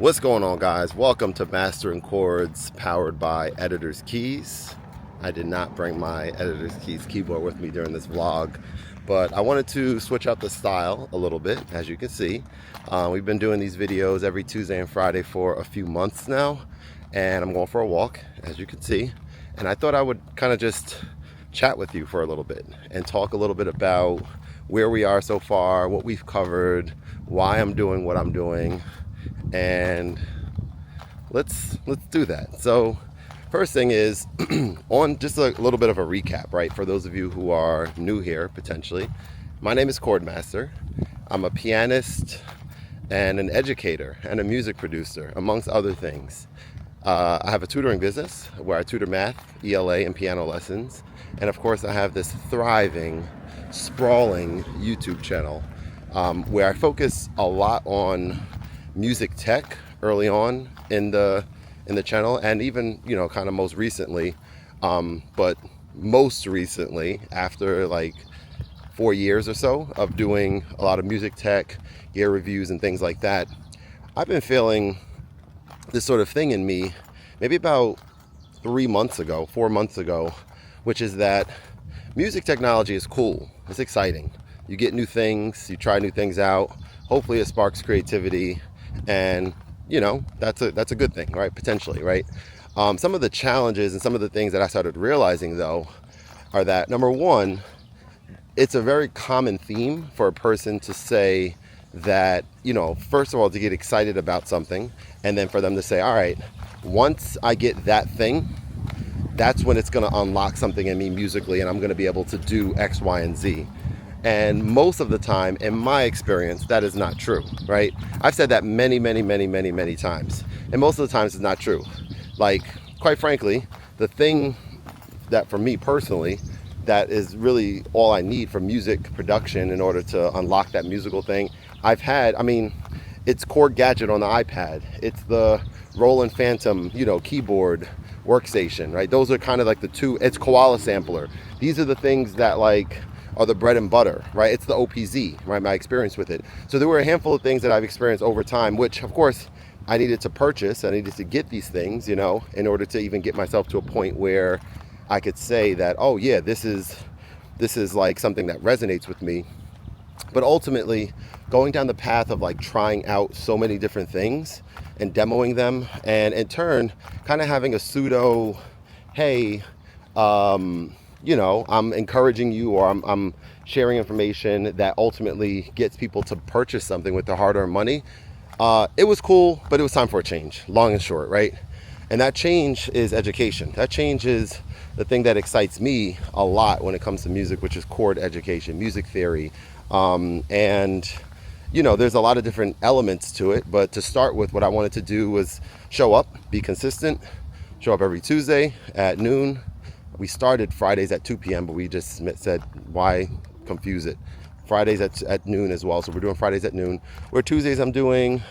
What's going on, guys? Welcome to Mastering Chords, powered by Editor's Keys. I did not bring my Editor's Keys keyboard with me during this vlog, but I wanted to switch up the style a little bit. As you can see, we've been doing these videos every Tuesday and Friday for a few months now, and I'm going for a walk, as you can see, and I thought I would kind of just chat with you for a little bit and talk a little bit about where we are so far, what we've covered, why I'm doing what I'm doing, and let's do that. So first thing is on just a little bit of a recap, right? For those of you who are new here, potentially, my name is Khordmaster. I'm a pianist and an educator and a music producer, amongst other things. I have a tutoring business where I tutor math, ELA, and piano lessons. And of course, I have this thriving, sprawling YouTube channel where I focus a lot on music tech early on in the channel, and even, you know, kind of most recently, but most recently, after like 4 years or so of doing a lot of music tech, gear reviews and things like that, I've been feeling this sort of thing in me maybe about 4 months ago, which is that music technology is cool. It's exciting. You get new things, you try new things out. Hopefully it sparks creativity, and you know, that's a good thing, right? Potentially, right? Some of the challenges and some of the things that I started realizing, though, are that, number one, it's a very common theme for a person to say that, you know, first of all, to get excited about something, and then for them to say, all right, once I get that thing, that's when it's going to unlock something in me musically, and I'm going to be able to do X, Y, and Z. And most of the time, in my experience, that is not true, right? I've said that many times. And most of the times it's not true. Like, quite frankly, the thing that for me personally, that is really all I need for music production in order to unlock that musical thing, it's Chord Gadget on the iPad. It's the Roland Phantom, you know, keyboard workstation, right? Those are kind of like the two. It's Koala Sampler. These are the things that are the bread and butter, right? It's the OPZ, right? My experience with it. So there were a handful of things that I've experienced over time, which of course I needed to purchase. I needed to get these things, you know, in order to even get myself to a point where I could say that, oh yeah, this is like something that resonates with me. But ultimately, going down the path of like trying out so many different things and demoing them, and in turn kind of having a pseudo, hey, you know, I'm encouraging you, or I'm sharing information that ultimately gets people to purchase something with their hard-earned money. It was cool, but it was time for a change, long and short, right? And that change is education. That change is the thing that excites me a lot when it comes to music, which is chord education, music theory. And, you know, there's a lot of different elements to it. But to start with, what I wanted to do was show up, be consistent, show up every Tuesday at noon. We started Fridays at 2 p.m., but we just said, why confuse it? Fridays at noon as well. So we're doing Fridays at noon. Where Tuesdays I'm doing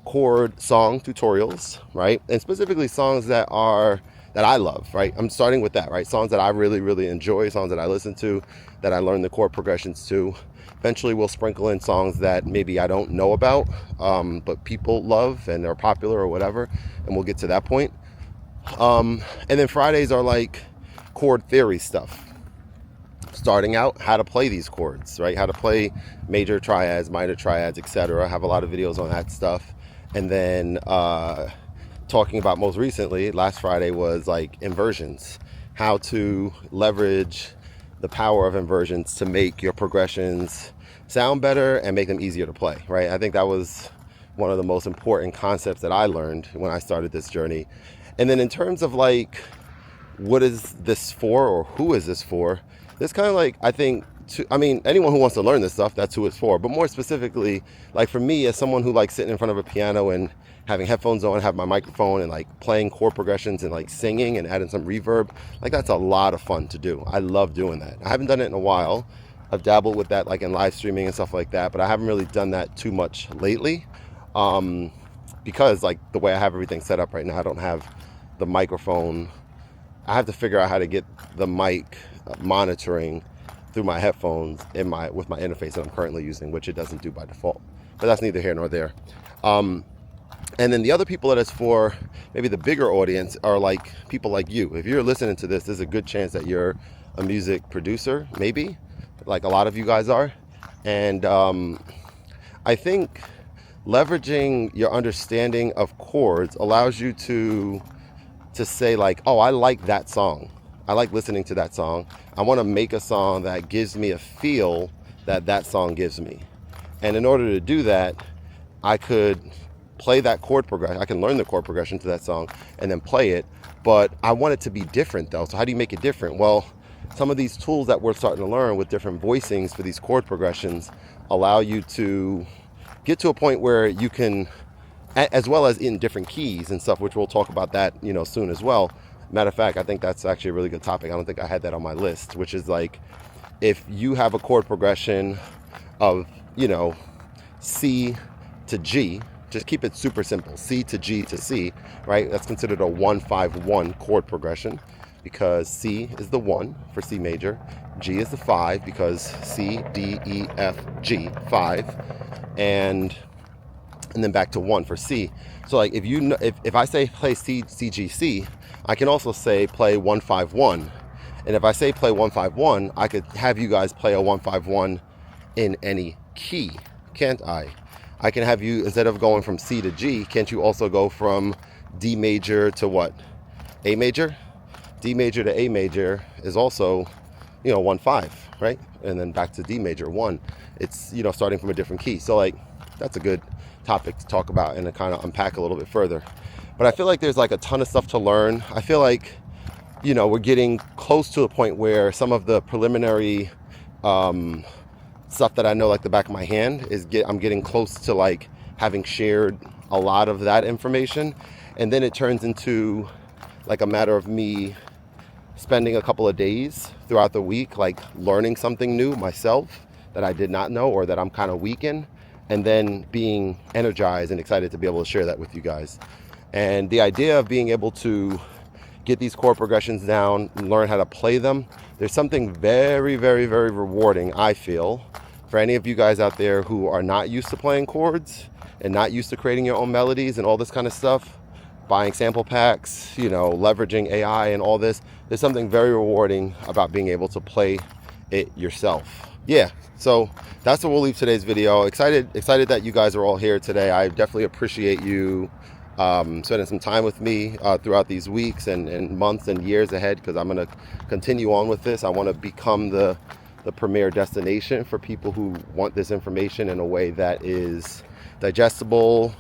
chord song tutorials, right? And specifically songs that I love, right? I'm starting with that, right? Songs that I really enjoy, songs that I listen to, that I learn the chord progressions to. Eventually we'll sprinkle in songs that maybe I don't know about, but people love and they're popular or whatever, and we'll get to that point. And then Fridays are like chord theory stuff. Starting out how to play these chords, right? How to play major triads, minor triads, etc. I have a lot of videos on that stuff. And then talking about most recently, last Friday was like inversions. How to leverage the power of inversions to make your progressions sound better and make them easier to play, right? I think that was one of the most important concepts that I learned when I started this journey. And then in terms of like, what is this for, or who is this for? This kind of like, I think, anyone who wants to learn this stuff, that's who it's for. But more specifically, like for me, as someone who likes sitting in front of a piano and having headphones on, have my microphone, and like playing chord progressions and like singing and adding some reverb, like that's a lot of fun to do. I love doing that. I haven't done it in a while. I've dabbled with that like in live streaming and stuff like that, but I haven't really done that too much lately, because like the way I have everything set up right now, I don't have the microphone. I have to figure out how to get the mic monitoring through my headphones with my interface that I'm currently using, which it doesn't do by default. But that's neither here nor there. And then the other people that it's for, maybe the bigger audience, are like people like you. If you're listening to this, there's a good chance that you're a music producer, maybe, like a lot of you guys are. And I think leveraging your understanding of chords allows you to say like, oh, I like that song. I like listening to that song. I want to make a song that gives me a feel that that song gives me. And in order to do that, I could play that chord progression. I can learn the chord progression to that song and then play it. But I want it to be different though. So how do you make it different? Well, some of these tools that we're starting to learn with different voicings for these chord progressions allow you to get to a point where you can, as well as in different keys and stuff, which we'll talk about that, soon as well. Matter of fact, I think that's actually a really good topic. I don't think I had that on my list, which is like, if you have a chord progression of, C to G, just keep it super simple. C to G to C, right? That's considered a 1-5-1 chord progression, because C is the 1 for C major, G is the 5 because C, D, E, F, G, 5, and then back to 1 for C. So like if I say play C, C, G, C, I can also say play 1-5-1. And if I say play 1-5-1, I could have you guys play a 1-5-1 in any key, can't I? I can have you, instead of going from C to G, can't you also go from D major to what? A major? D major to A major is also, 1-5, right? And then back to D major, 1. It's, starting from a different key. So like, that's a good topic to talk about and to kind of unpack a little bit further. But I feel like there's like a ton of stuff to learn. I feel like, we're getting close to a point where some of the preliminary stuff that I know like the back of my hand I'm getting close to like having shared a lot of that information. And then it turns into like a matter of me spending a couple of days throughout the week, like learning something new myself that I did not know or that I'm kind of weak in, and then being energized and excited to be able to share that with you guys. And the idea of being able to get these chord progressions down and learn how to play them, there's something very, very, very rewarding, I feel, for any of you guys out there who are not used to playing chords and not used to creating your own melodies and all this kind of stuff, buying sample packs, leveraging AI and all this. There's something very rewarding about being able to play it yourself. Yeah, so that's what we'll leave today's video. Excited that you guys are all here today. I definitely appreciate you spending some time with me throughout these weeks and months and years ahead, because I'm going to continue on with this. I want to become the premier destination for people who want this information in a way that is digestible,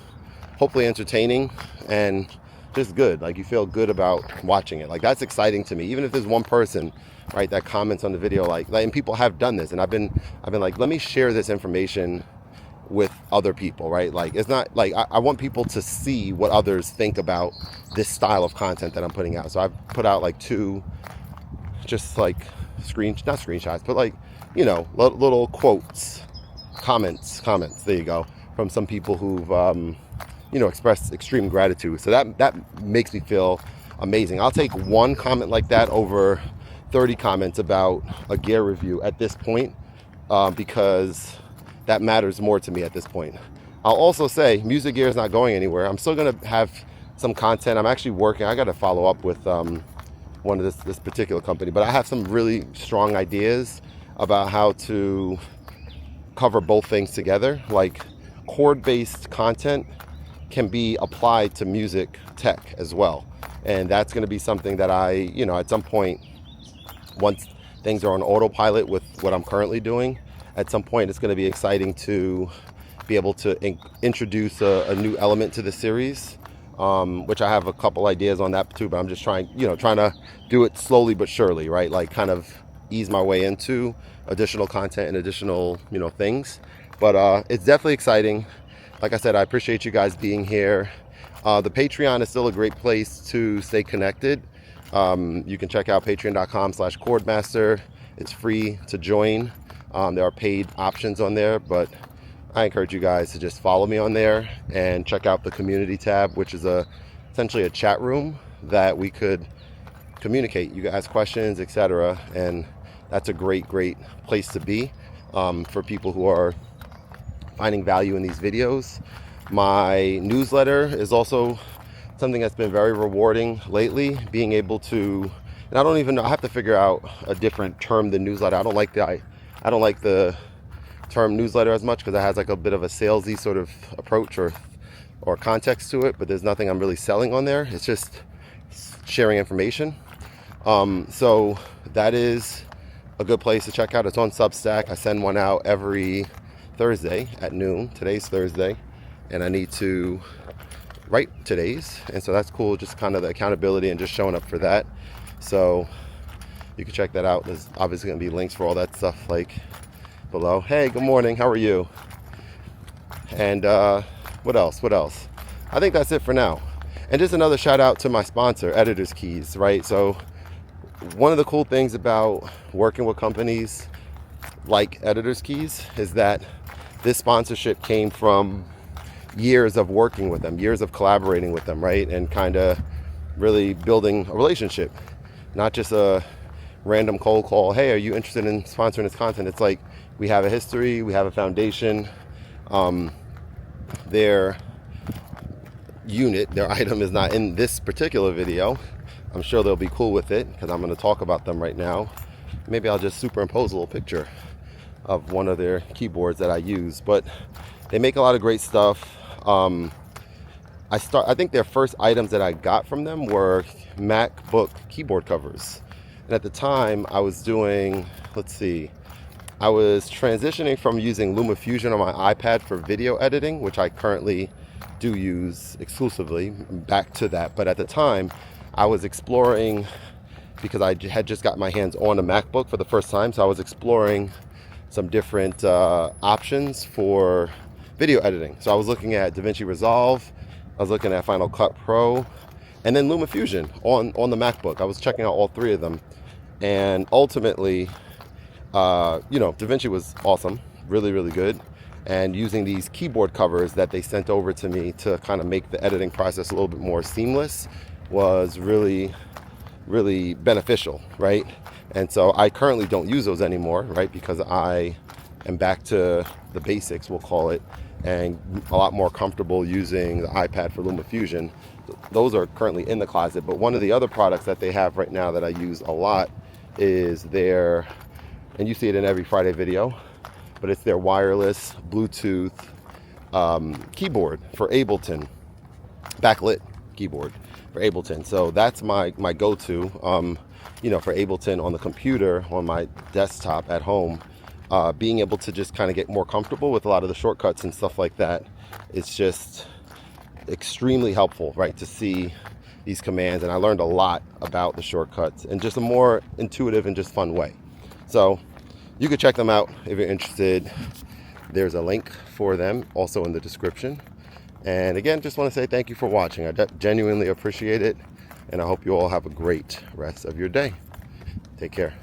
hopefully entertaining, and just good. Like, you feel good about watching it. Like, that's exciting to me. Even if there's one person, right, that comments on the video, like and people have done this, and I've been like, let me share this information with other people, right? Like, it's not like I want people to see what others think about this style of content that I'm putting out. So I've put out like 2 just like not screenshots, but like, little quotes, comments, there you go, from some people who've expressed extreme gratitude. So that makes me feel amazing. I'll take one comment like that over 30 comments about a gear review at this point, because that matters more to me at this point. I'll also say music gear is not going anywhere. I'm still going to have some content. I'm actually working. I got to follow up with one of this particular company, but I have some really strong ideas about how to cover both things together. Like, chord-based content can be applied to music tech as well. And that's going to be something that I, at some point, once things are on autopilot with what I'm currently doing, at some point it's going to be exciting to be able to introduce a new element to the series, which I have a couple ideas on that too, but I'm just trying to do it slowly but surely, right? Like, kind of ease my way into additional content and additional, things. But it's definitely exciting. Like I said, I appreciate you guys being here. The Patreon is still a great place to stay connected. You can check out patreon.com/Khordmaster. It's free to join. There are paid options on there, but I encourage you guys to just follow me on there and check out the community tab, which is essentially a chat room that we could communicate. You can ask questions, etc. And that's a great place to be for people who are finding value in these videos. My newsletter is also something that's been very rewarding lately, being able to, and I don't even know, I have to figure out a different term than newsletter. I don't like the term newsletter as much because it has like a bit of a salesy sort of approach or context to it, but there's nothing I'm really selling on there. It's just sharing information. So that is a good place to check out. It's on Substack. I send one out every Thursday at noon. Today's Thursday, and I need to write today's, and so that's cool. Just kind of the accountability and just showing up for that. So you can check that out. There's obviously going to be links for all that stuff like below. Hey, good morning. How are you? And what else? I think that's it for now. And just another shout out to my sponsor, Editor's Keys, right? So one of the cool things about working with companies like Editor's Keys is that this sponsorship came from years of working with them, years of collaborating with them, right? And kind of really building a relationship, not just a random cold call. Hey, are you interested in sponsoring this content? It's like we have a history, we have a foundation. Their unit, their item is not in this particular video. I'm sure they'll be cool with it because I'm going to talk about them right now. Maybe I'll just superimpose a little picture of one of their keyboards that I use, but they make a lot of great stuff. I think their first items that I got from them were MacBook keyboard covers. And at the time I was doing, I was transitioning from using LumaFusion on my iPad for video editing, which I currently do use exclusively, back to that. But at the time I was exploring, because I had just got my hands on a MacBook for the first time, so I was exploring some different options for video editing. So I was looking at DaVinci Resolve, I was looking at Final Cut Pro, and then LumaFusion on the MacBook. I was checking out all three of them, and ultimately, DaVinci was awesome, really, really good. And using these keyboard covers that they sent over to me to kind of make the editing process a little bit more seamless was really, really beneficial, right? And so I currently don't use those anymore, right? Because I am back to the basics, we'll call it, and a lot more comfortable using the iPad for LumaFusion. Those are currently in the closet, but one of the other products that they have right now that I use a lot is their, and you see it in every Friday video, but it's their wireless Bluetooth keyboard for Ableton, backlit keyboard for Ableton. So that's my go-to, for Ableton on the computer, on my desktop at home. Being able to just kind of get more comfortable with a lot of the shortcuts and stuff like that. It's just extremely helpful, right, to see these commands. And I learned a lot about the shortcuts in just a more intuitive and just fun way. So you could check them out if you're interested. There's a link for them also in the description. And again, just want to say thank you for watching. I genuinely appreciate it. And I hope you all have a great rest of your day. Take care.